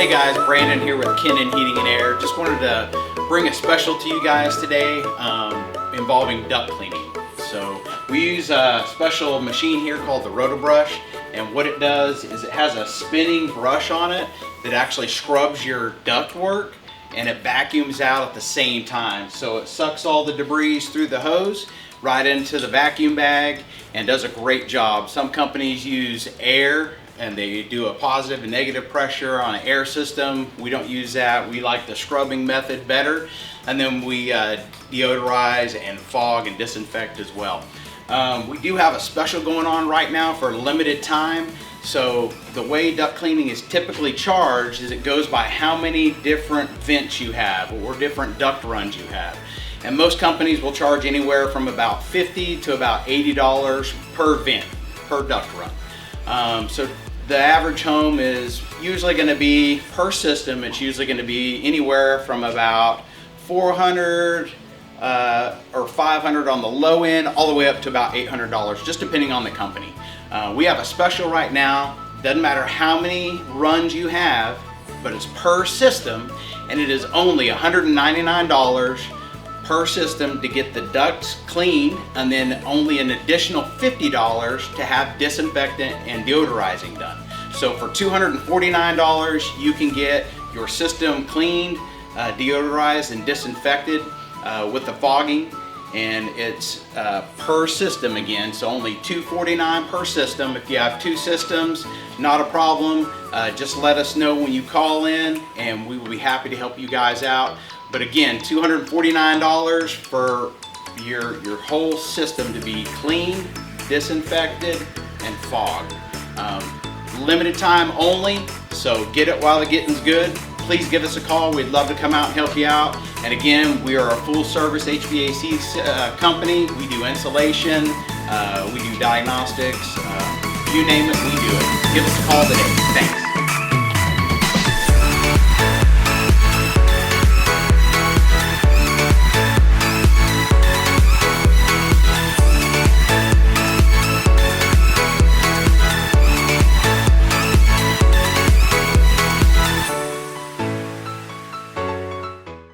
Hey guys, Brandon here with Kennon Heating and Air. Just wanted to bring a special to you guys today involving duct cleaning. So we use a special machine here called the Rotobrush, and what it does is it has a spinning brush on it that actually scrubs your ductwork and it vacuums out at the same time. So it sucks all the debris through the hose right into the vacuum bag and does a great job. Some companies use air and they do a positive and negative pressure on an air system. We don't use that. We like the scrubbing method better. And then we deodorize and fog and disinfect as well. We do have a special going on right now for a limited time. So the way duct cleaning is typically charged is it goes by how many different vents you have or different duct runs you have. And most companies will charge anywhere from about $50 to about $80 per vent, per duct run. So the average home is usually going to be, per system, it's usually going to be anywhere from about $400 or $500 on the low end, all the way up to about $800, just depending on the company. We have a special right now. Doesn't matter how many runs you have, but it's per system, and it is only $199 per system to get the ducts clean, and then only an additional $50 to have disinfectant and deodorizing done. So for $249, you can get your system cleaned, deodorized, and disinfected with the fogging, and it's per system again, so only $249 per system. If you have two systems, not a problem. Just let us know when you call in, and we will be happy to help you guys out. But again, $249 for your whole system to be cleaned, disinfected, and fogged. Limited time only, so get it while the getting's good. Please give us a call. We'd love to come out and help you out. And again, we are a full service HVAC company. We do insulation, we do diagnostics, you name it, we do it. Give us a call today. Thanks.